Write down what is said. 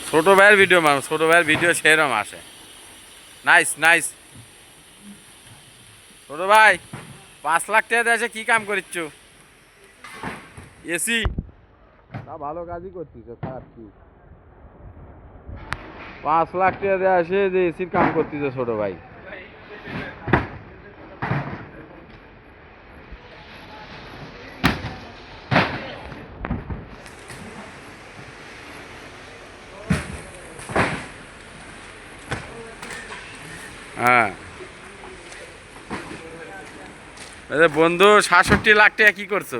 ছোট ভাইয়ের ভিডিও মানুষ, ছোট ভাইয়ের ভিডিও সেরকম আসে। Nice nice. ছোট ভাই 5 লাখ টাকা দেশে কি কাম করিচ্ছ? এসি তা ভালো কাজই করতিস, খারাপ কি? 5 লাখ টাকা দেওয়া আসে যে এসির কাম করতিস ছোট ভাই। হ্যাঁ বন্ধু 67 লাখ টাকা কি করছো?